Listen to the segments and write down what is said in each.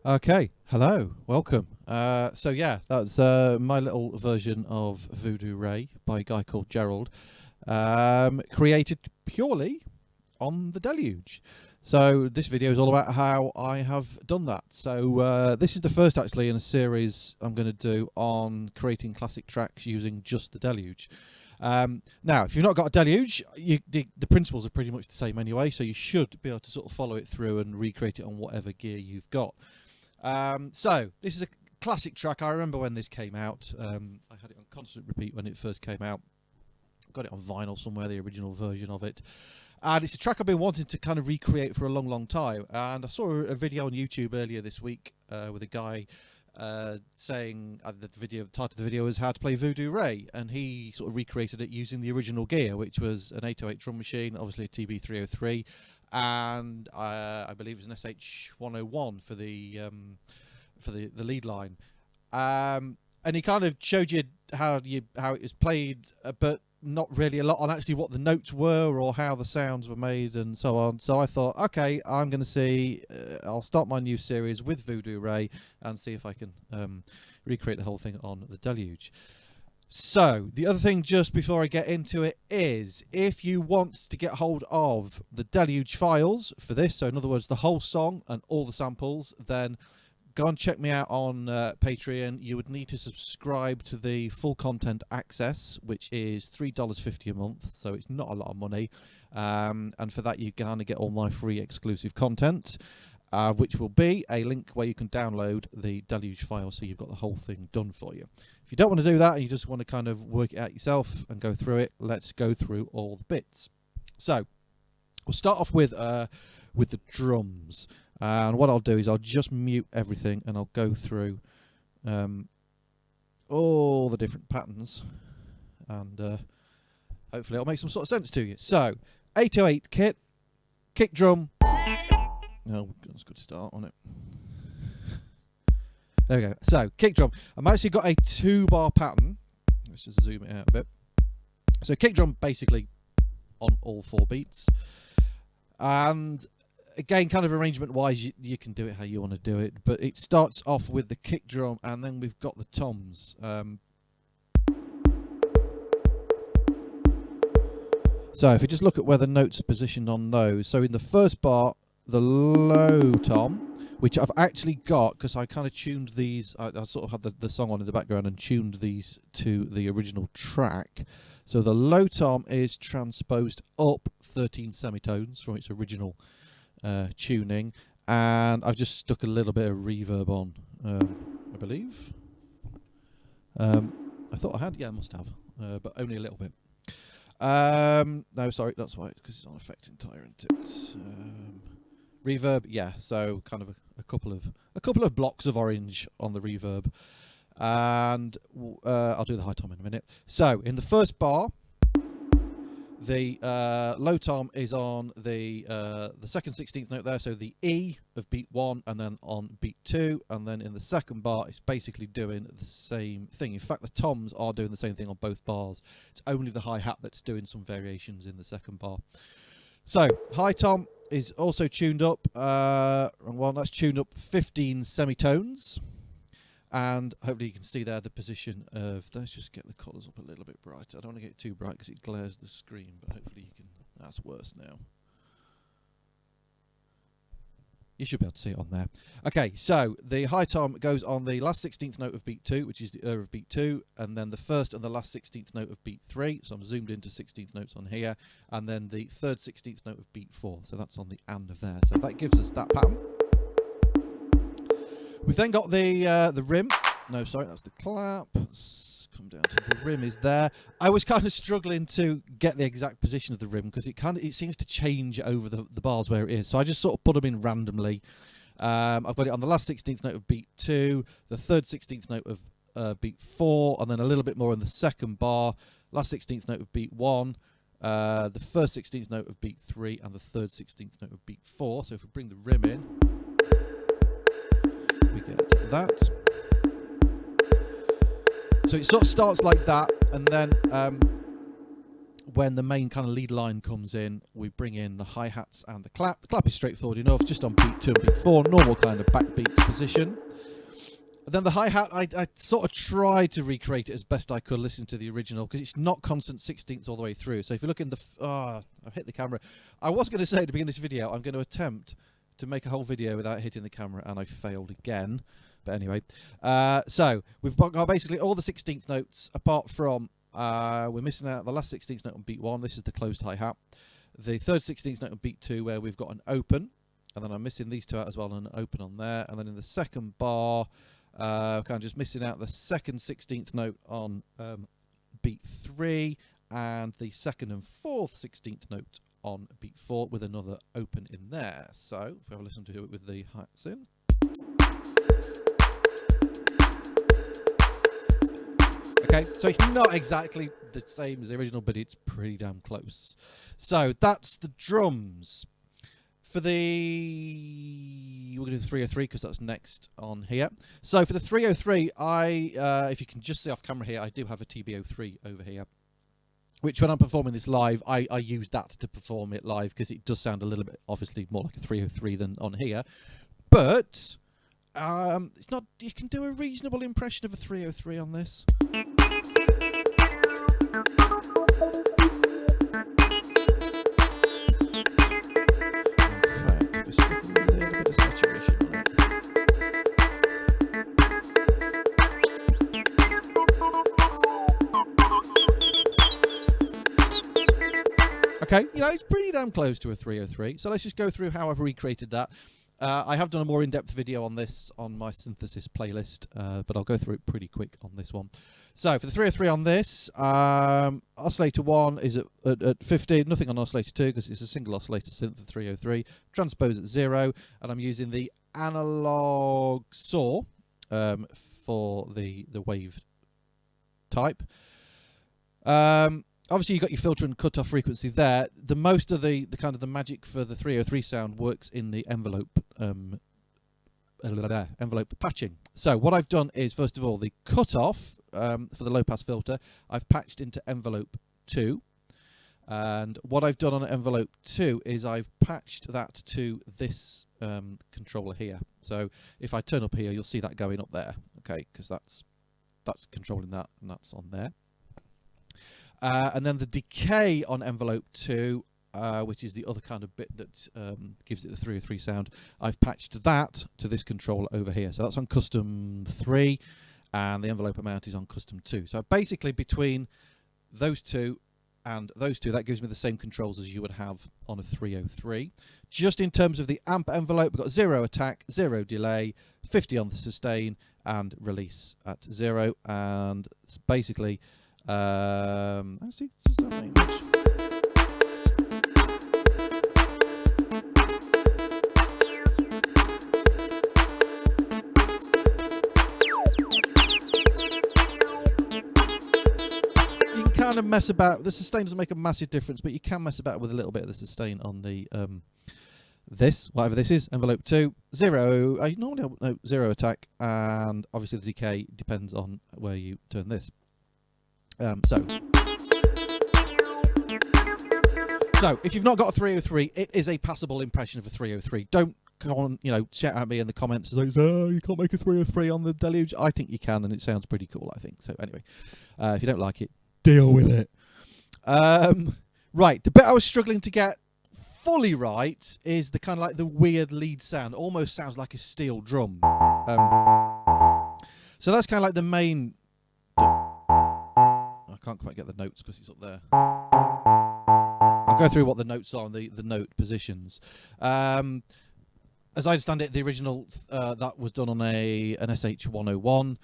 Okay, hello, welcome. So yeah, that's my little version of Voodoo Ray by a guy called Gerald, created purely on the Deluge. So this video is all about how I have done that. So this is the first actually in a series I'm going to do on creating classic tracks using just the Deluge. Now, if you've not got a Deluge, the principles are pretty much the same anyway, so you should be able to sort of follow it through and recreate it on whatever gear you've got. So this is a classic track. I remember when this came out. I had it on constant repeat when it first came out. Got it on vinyl somewhere, the original version of it. And it's a track I've been wanting to kind of recreate for a long, long time. And I saw a video on YouTube earlier this week with a guy saying the title of the video is how to play Voodoo Ray, and he sort of recreated it using the original gear, which was an 808 drum machine, obviously a TB303, and I believe it was an SH101 for the lead line. And he kind of showed you how it was played, but not really a lot on actually what the notes were or how the sounds were made and so on. So I thought, okay, I'm going to see, I'll start my new series with Voodoo Ray and see if I can recreate the whole thing on the Deluge. So the other thing just before I get into it is, if you want to get hold of the Deluge files for this, so in other words the whole song and all the samples, then go and check me out on Patreon. You would need to subscribe to the full content access, which is $3.50 a month, so it's not a lot of money. And for that you kind of get all my free exclusive content, which will be a link where you can download the Deluge file, so you've got the whole thing done for you. If you don't want to do that and you just want to kind of work it out yourself and go through it, let's go through all the bits. So we'll start off with the drums. And what I'll do is I'll just mute everything and I'll go through all the different patterns, and hopefully it'll make some sort of sense to you. So 808 kit, kick drum. Oh, that's a good start on it. There we go. So kick drum. I've actually got a 2-bar pattern. Let's just zoom it out a bit. So kick drum basically on all 4 beats. And again, kind of arrangement wise, you can do it how you want to do it, but it starts off with the kick drum and then we've got the toms. So if you just look at where the notes are positioned on those, so in the first bar, the low tom, which I've actually got because I kind of tuned these, I sort of had the song on in the background and tuned these to the original track. So the low tom is transposed up 13 semitones from its original tuning, and I've just stuck a little bit of reverb on, I believe. I thought I had, yeah, I must have, but only a little bit. No, sorry, that's why, because it's on effect entire, isn't it? Reverb, yeah, so kind of a couple of blocks of orange on the reverb, and I'll do the high tom in a minute. So in the first bar, the low tom is on the second 16th note there, so the E of beat 1, and then on beat 2, and then in the second bar it's basically doing the same thing. In fact, the toms are doing the same thing on both bars. It's only the hi-hat that's doing some variations in the second bar. So high tom is also tuned up, well, that's tuned up 15 semitones. And hopefully you can see there the position of, let's just get the colours up a little bit brighter. I don't want to get it too bright because it glares the screen, but hopefully you can, that's worse now. You should be able to see it on there. Okay, so the high tom goes on the last 16th note of beat 2, which is the of beat 2, and then the first and the last 16th note of beat 3, so I'm zoomed into 16th notes on here, and then the third 16th note of beat 4, so that's on the and of there. So that gives us that pattern. We've then got the rim. No, sorry, that's the clap. Let's come down to the rim is there. I was kind of struggling to get the exact position of the rim because it seems to change over the bars where it is. So I just sort of put them in randomly. I've got it on the last 16th note of beat 2, the third 16th note of beat 4, and then a little bit more in the second bar, last 16th note of beat 1, the first 16th note of beat 3, and the third 16th note of beat 4. So if we bring the rim in, we get that. So it sort of starts like that, and then when the main kind of lead line comes in, we bring in the hi-hats and the clap. The clap is straightforward enough, just on beat 2 and beat 4, normal kind of backbeat position. Then the hi-hat, I sort of tried to recreate it as best I could, listen to the original, because it's not constant 16ths all the way through. So if you look in the... I've hit the camera. I was going to say at the beginning of this video, I'm going to attempt to make a whole video without hitting the camera, and I failed again. But anyway, so we've got basically all the 16th notes, apart from... we're missing out the last 16th note on beat 1. This is the closed hi-hat. The third 16th note on beat 2, where we've got an open. And then I'm missing these two out as well, and an open on there. And then in the second bar... kind of just missing out the second 16th note on beat 3 and the second and fourth 16th note on beat 4 with another open in there. So if we have a listen to it with the hats in. Okay, so it's not exactly the same as the original, but it's pretty damn close. So that's the drums. For the... we're going to do the 303 because that's next on here. So for the 303, if you can just see off camera here, I do have a TB03 over here. Which when I'm performing this live, I use that to perform it live because it does sound a little bit, obviously, more like a 303 than on here. But it's not... you can do a reasonable impression of a 303 on this. Okay, you know, it's pretty damn close to a 303. So let's just go through how I've recreated that. I have done a more in-depth video on this on my synthesis playlist, but I'll go through it pretty quick on this one. So for the 303 on this, oscillator 1 is at 50, nothing on oscillator 2 because it's a single oscillator synth, the 303. Transpose at 0, and I'm using the analog saw for the wave type. Obviously, you've got your filter and cutoff frequency there. The most of the kind of the magic for the 303 sound works in the envelope envelope patching. So what I've done is, first of all, the cutoff for the low pass filter, I've patched into envelope 2. And what I've done on envelope 2 is I've patched that to this controller here. So if I turn up here, you'll see that going up there, okay, because that's controlling that, and that's on there. And then the decay on envelope 2, which is the other kind of bit that gives it the 303 sound, I've patched that to this controller over here. So that's on custom 3, and the envelope amount is on custom 2. So basically between those two and those two, that gives me the same controls as you would have on a 303. Just in terms of the amp envelope, we've got 0 attack, 0 delay, 50 on the sustain, and release at 0. And it's basically... actually, does that make much? You can kind of mess about. The sustain doesn't make a massive difference, but you can mess about with a little bit of the sustain on the this, whatever this is, envelope 2, 0. I normally no 0 attack, and obviously the decay depends on where you turn this. So if you've not got a 303, it is a passable impression of a 303. Don't go on, you know, shout at me in the comments and say, oh, you can't make a 303 on the Deluge. I think you can, and it sounds pretty cool, I think. So anyway, if you don't like it, deal with it. Right, the bit I was struggling to get fully right is the kind of like the weird lead sound. Almost sounds like a steel drum. So that's kind of like the main... I can't quite get the notes because it's up there. I'll go through what the notes are and the note positions. As I understand it, the original that was done on an SH101.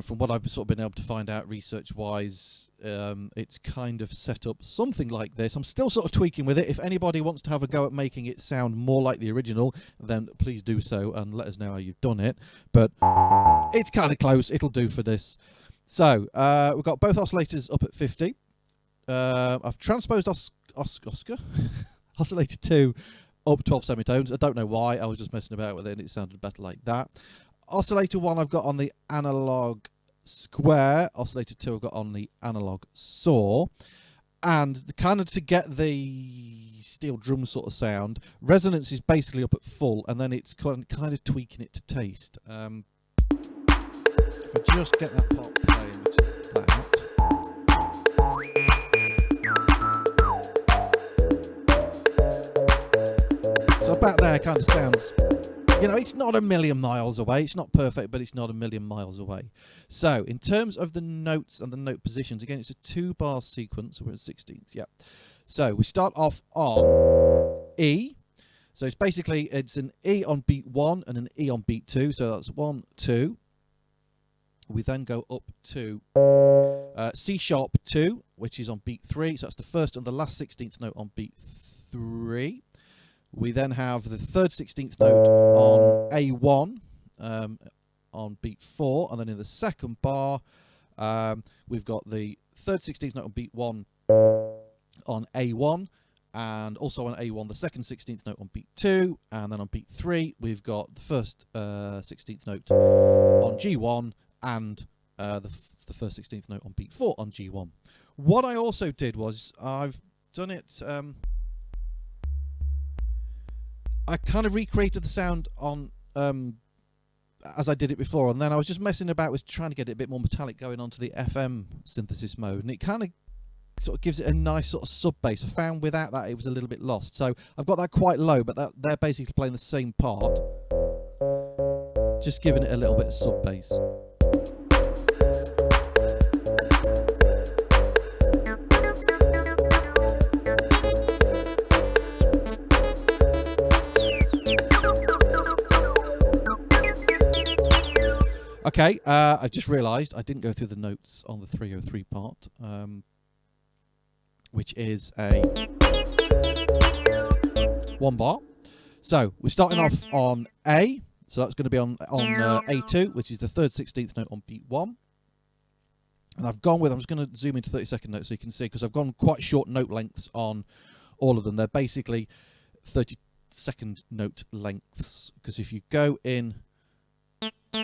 From what I've sort of been able to find out research-wise, it's kind of set up something like this. I'm still sort of tweaking with it. If anybody wants to have a go at making it sound more like the original, then please do so and let us know how you've done it. But it's kind of close. It'll do for this. So we've got both oscillators up at 50. I've transposed oscillator 2 up 12 semitones. I don't know why. I was just messing about with it and it sounded better like that. Oscillator 1 I've got on the analog square. Oscillator 2 I've got on the analog saw. And kind of to get the steel drum sort of sound, resonance is basically up at full, and then it's kind of tweaking it to taste. If I just get that part playing, which is that. So about there kind of sounds, you know, it's not a million miles away. It's not perfect, but it's not a million miles away. So in terms of the notes and the note positions, again, it's a 2-bar sequence. So we're at 16th, yeah. So we start off on E. So it's basically, it's an E on beat 1 and an E on beat 2. So that's 1, 2. We then go up to C sharp 2, which is on beat 3. So that's the first and the last 16th note on beat 3. We then have the third 16th note on A1 on beat 4. And then in the second bar, we've got the third 16th note on beat 1 on A1. And also on A1, the second 16th note on beat 2. And then on beat 3, we've got the first 16th note on G1. And the first 16th note on beat 4 on G1. What I also did was I've done it. I kind of recreated the sound on as I did it before, and then I was just messing about with trying to get it a bit more metallic going onto the FM synthesis mode, and it kind of sort of gives it a nice sort of sub bass. I found without that it was a little bit lost, so I've got that quite low, but they're basically playing the same part, just giving it a little bit of sub bass. Okay, I just realised I didn't go through the notes on the 303 part, which is a 1 bar. So we're starting off on A, so that's going to be on A2, which is the third 16th note on beat 1. And I've gone with, I'm just going to zoom into 30-second notes so you can see, because I've gone quite short note lengths on all of them. They're basically 30-second note lengths, because if you go in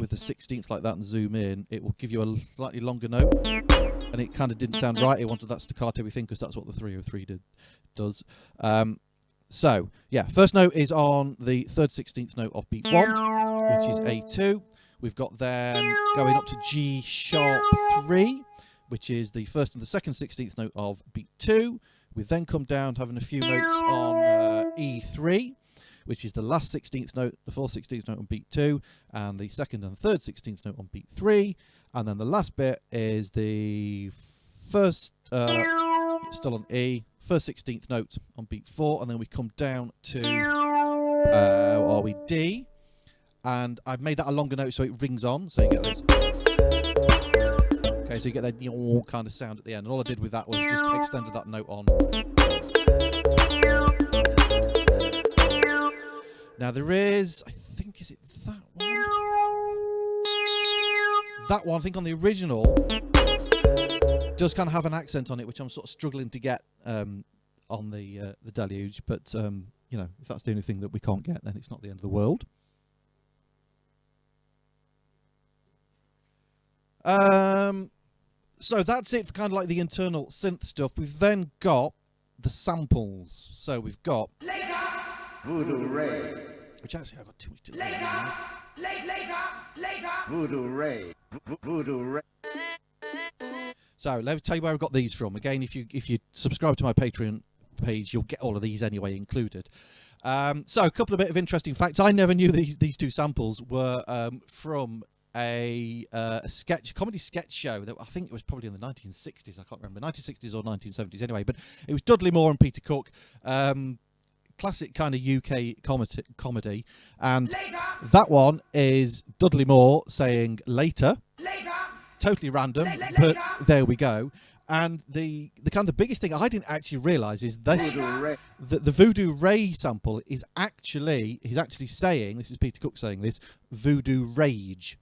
with the 16th like that and zoom in, it will give you a slightly longer note, and it kind of didn't sound right. It wanted that staccato thing because that's what the 303 does. So yeah, first note is on the third 16th note of beat 1, which is A2. We've got then going up to G sharp 3, which is the first and the second 16th note of beat 2. We then come down to having a few notes on E3, which is the last 16th note, the fourth 16th note on beat 2, and the second and third 16th note on beat 3. And then the last bit is the first, still on E, first 16th note on beat 4, and then we come down to, what are we, D, and I've made that a longer note so it rings on, so you get this. Okay, so you get that kind of sound at the end, and all I did with that was just extended that note on. Now there is, I think, is it that one? That one, I think on the original, does kind of have an accent on it, which I'm sort of struggling to get on the Deluge. But, you know, if that's the only thing that we can't get, then it's not the end of the world. So that's it for kind of like the internal synth stuff. We've then got the samples. So we've got... Voodoo Ray. Which actually I've got too much to do. Later. Voodoo Ray. Voodoo Ray. So let me tell you where I got these from. Again, if you subscribe to my Patreon page, you'll get all of these anyway included. So a couple of bit of interesting facts. I never knew these two samples were from a comedy sketch show that I think it was probably in the 1960s. I can't remember, 1960s or 1970s anyway. But it was Dudley Moore and Peter Cook. Classic kind of UK comedy, and that one is Dudley Moore saying later, totally random, but there we go. And the kind of the biggest thing I didn't actually realise is this: the Voodoo Ray sample is actually, he's actually saying, this is Peter Cook saying this, Voodoo Rage.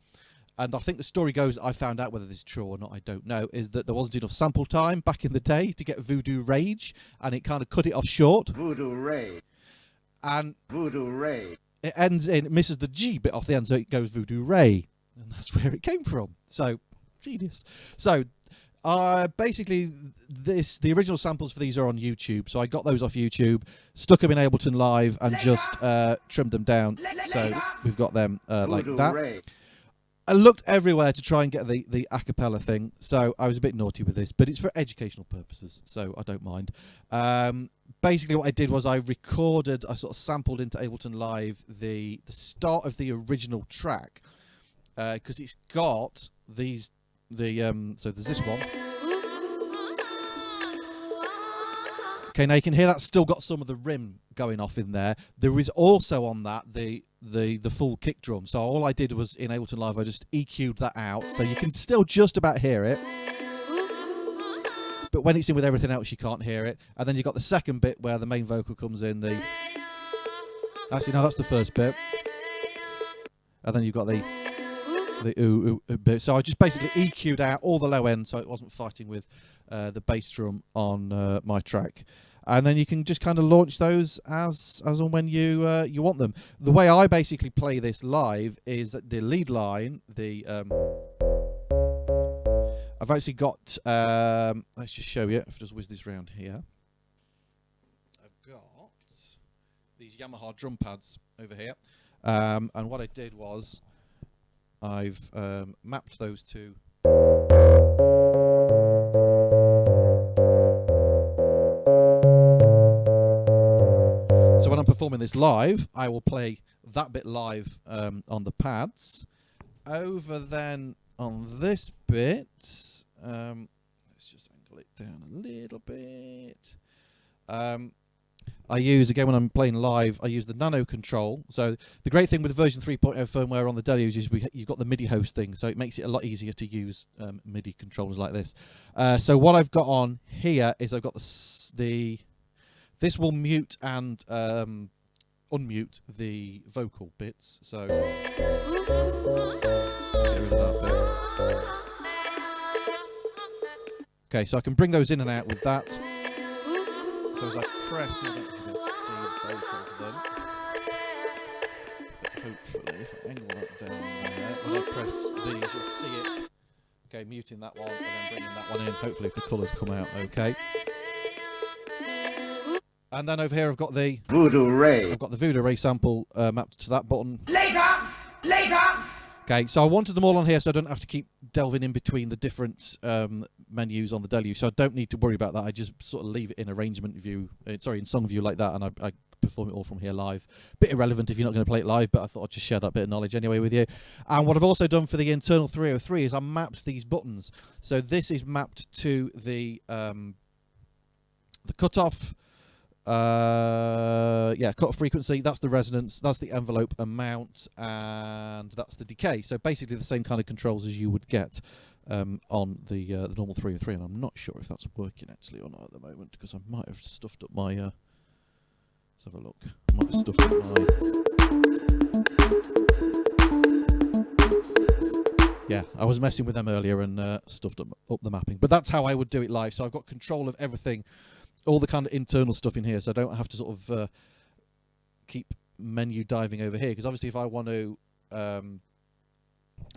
And I think the story goes, I found out whether this is true or not, I don't know, is that there wasn't enough sample time back in the day to get Voodoo Rage, and it kind of cut it off short. Voodoo Ray. And Voodoo Ray. It ends in, it misses the G bit off the end, so it goes Voodoo Ray. And that's where it came from. So, genius. So, Basically, the original samples for these are on YouTube, so I got those off YouTube, stuck them in Ableton Live, and just trimmed them down. So we've got them like Voodoo that. Ray. I looked everywhere to try and get the a cappella thing, so I was a bit naughty with this, but it's for educational purposes, so I don't mind. Basically, what I did was I sort of sampled into Ableton Live the start of the original track, because it's got these so there's this one. Okay, now you can hear that's still got some of the rim going off in there. There is also on that the full kick drum. So all I did was in Ableton Live, I just EQ'd that out, so you can still just about hear it. But when it's in with everything else, you can't hear it. And then you've got the second bit where the main vocal comes in. Actually, no, that's the first bit. And then you've got the ooh bit. So I just basically EQ'd out all the low end, so it wasn't fighting with the bass drum on my track. And then you can just kind of launch those as and when you want them. The way I basically play this live is that the lead line, I've actually got, let's just show you, if I just whiz this round here. I've got these Yamaha drum pads over here. And what I did was, I've mapped those to so when I'm performing this live, I will play that bit live on the pads. Over then on this bit, let's just angle it down a little bit. I use, again, when I'm playing live, I use the nano control. So the great thing with version 3.0 firmware on the Deluge is you've got the MIDI host thing, so it makes it a lot easier to use MIDI controllers like this. So what I've got on here is I've got this will mute and unmute the vocal bits. So get rid of that bit. Okay, so I can bring those in and out with that. So as I press, I don't know if you can see both of them. But hopefully, if I angle that down there, when I press these, you'll see it. Okay, muting that one and then bringing that one in. Hopefully, if the colours come out okay. And then over here, I've got the Voodoo Ray. I've got the Voodoo Ray sample mapped to that button. Later. Okay, so I wanted them all on here so I don't have to keep delving in between the different menus on the Deluge, so I don't need to worry about that. I just sort of leave it in arrangement view, in song view like that, and I perform it all from here live. Bit irrelevant if you're not going to play it live, but I thought I'd just share that bit of knowledge anyway with you. And what I've also done for the internal 303 is I mapped these buttons. So this is mapped to the cutoff. Cut frequency, that's the resonance, that's the envelope amount, and that's the decay. So basically the same kind of controls as you would get on the normal 303, and I'm not sure if that's working actually or not at the moment, because I might have stuffed up my let's have a look. Might have stuffed up my I was messing with them earlier and stuffed up the mapping, but that's how I would do it live. So I've got control of everything, all the kind of internal stuff in here, so I don't have to sort of keep menu diving over here, because obviously if I want to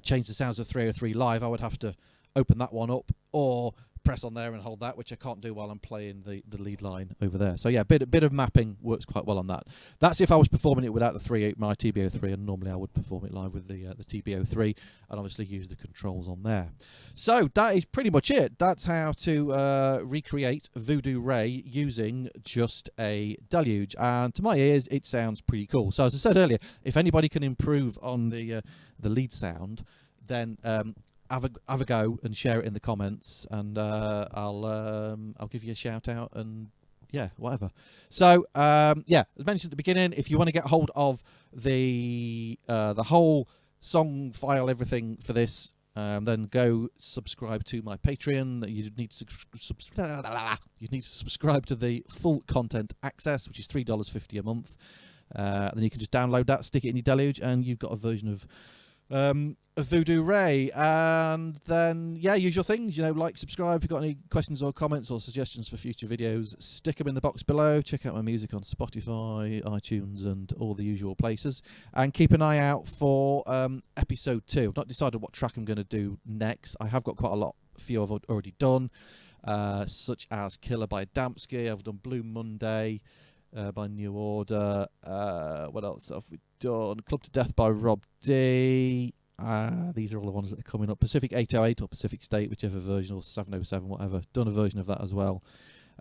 change the sounds of 303 live, I would have to open that one up or press on there and hold that, which I can't do while I'm playing the lead line over there. So yeah, a bit of mapping works quite well on that. That's if I was performing it without my TB03, and normally I would perform it live with the TB03 and obviously use the controls on there. So that is pretty much it. That's how to recreate Voodoo Ray using just a Deluge, and to my ears it sounds pretty cool. So as I said earlier, if anybody can improve on the lead sound, then have a go and share it in the comments, and I'll give you a shout out, and yeah, whatever. So as mentioned at the beginning, if you want to get hold of the whole song file, everything for this, then go subscribe to my Patreon. You need to subscribe to the full content access, which is $3.50 a month. Then you can just download that, stick it in your Deluge, and you've got a version of Voodoo Ray. And then usual things, like, subscribe. If you've got any questions or comments or suggestions for future videos, stick them in the box below. Check out my music on Spotify, iTunes, and all the usual places, and keep an eye out for episode 2. I've not decided what track I'm going to do next. I have got quite a lot A few I've already done, such as Killer by Adamski. I've done Blue Monday by New Order. What else have we done? Club to Death by Rob D. These are all the ones that are coming up. Pacific 808 or Pacific State, whichever version, or 707, whatever. Done a version of that as well.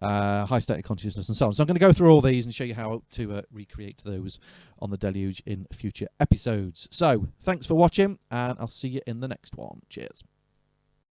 High State of Consciousness and so on. So I'm going to go through all these and show you how to recreate those on the Deluge in future episodes. So thanks for watching, and I'll see you in the next one. Cheers.